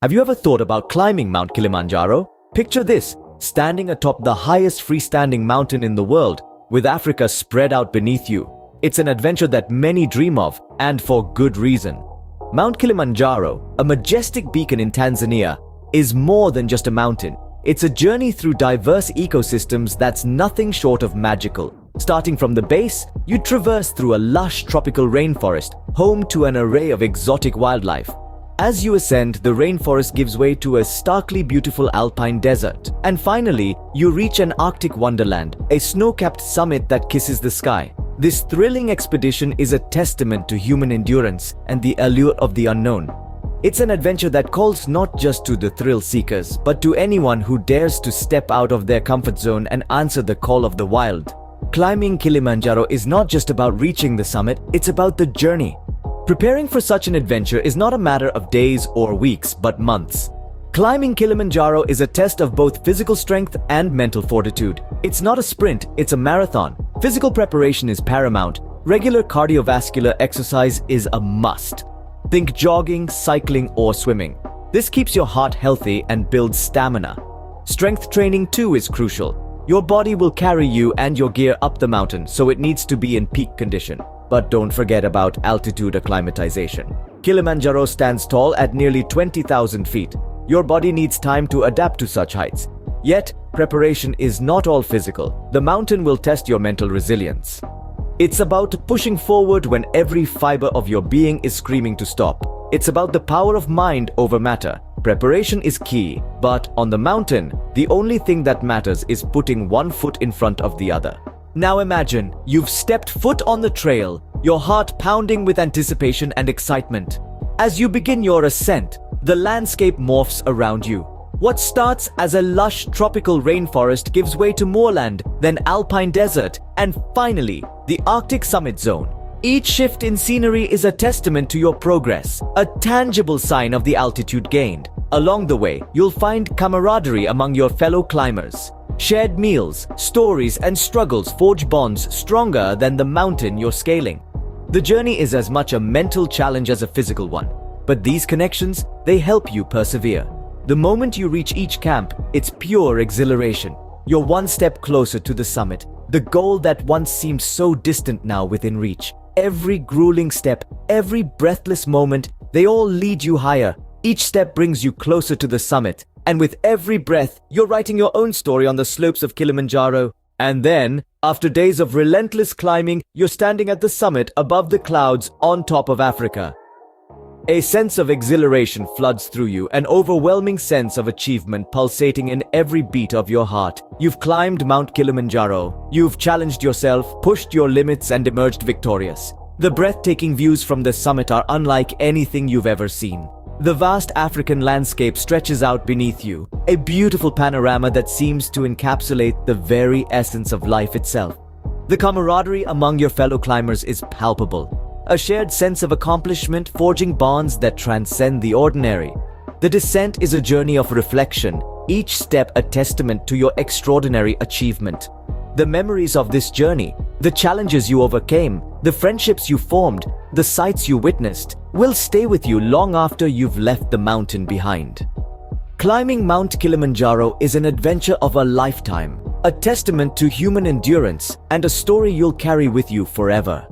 Have you ever thought about climbing Mount Kilimanjaro? Picture this, standing atop the highest freestanding mountain in the world, with Africa spread out beneath you. It's an adventure that many dream of, and for good reason. Mount Kilimanjaro, a majestic beacon in Tanzania, is more than just a mountain. It's a journey through diverse ecosystems that's nothing short of magical. Starting from the base, you traverse through a lush tropical rainforest, home to an array of exotic wildlife. As you ascend, the rainforest gives way to a starkly beautiful alpine desert. And finally, you reach an Arctic wonderland, a snow-capped summit that kisses the sky. This thrilling expedition is a testament to human endurance and the allure of the unknown. It's an adventure that calls not just to the thrill seekers, but to anyone who dares to step out of their comfort zone and answer the call of the wild. Climbing Kilimanjaro is not just about reaching the summit, it's about the journey. Preparing for such an adventure is not a matter of days or weeks, but months. Climbing Kilimanjaro is a test of both physical strength and mental fortitude. It's not a sprint, it's a marathon. Physical preparation is paramount. Regular cardiovascular exercise is a must. Think jogging, cycling, or swimming. This keeps your heart healthy and builds stamina. Strength training too is crucial. Your body will carry you and your gear up the mountain, so it needs to be in peak condition. But don't forget about altitude acclimatization. Kilimanjaro stands tall at nearly 20,000 feet. Your body needs time to adapt to such heights. Yet, preparation is not all physical. The mountain will test your mental resilience. It's about pushing forward when every fiber of your being is screaming to stop. It's about the power of mind over matter. Preparation is key, but on the mountain, the only thing that matters is putting one foot in front of the other. Now imagine, you've stepped foot on the trail, your heart pounding with anticipation and excitement. As you begin your ascent, the landscape morphs around you. What starts as a lush tropical rainforest gives way to moorland, then alpine desert, and finally, the Arctic summit zone. Each shift in scenery is a testament to your progress, a tangible sign of the altitude gained. Along the way, you'll find camaraderie among your fellow climbers. Shared meals, stories, and struggles forge bonds stronger than the mountain you're scaling. The journey is as much a mental challenge as a physical one, but these connections, they help you persevere. The moment you reach each camp, it's pure exhilaration. You're one step closer to the summit, the goal that once seemed so distant now within reach. Every grueling step, every breathless moment, they all lead you higher. Each step brings you closer to the summit. And with every breath, you're writing your own story on the slopes of Kilimanjaro. And then, after days of relentless climbing, you're standing at the summit above the clouds on top of Africa. A sense of exhilaration floods through you, an overwhelming sense of achievement pulsating in every beat of your heart. You've climbed Mount Kilimanjaro. You've challenged yourself, pushed your limits, and emerged victorious. The breathtaking views from the summit are unlike anything you've ever seen. The vast African landscape stretches out beneath you, a beautiful panorama that seems to encapsulate the very essence of life itself. The camaraderie among your fellow climbers is palpable, a shared sense of accomplishment forging bonds that transcend the ordinary. The descent is a journey of reflection, each step a testament to your extraordinary achievement. The memories of this journey, the challenges you overcame, the friendships you formed, the sights you witnessed, will stay with you long after you've left the mountain behind. Climbing Mount Kilimanjaro is an adventure of a lifetime, a testament to human endurance, and a story you'll carry with you forever.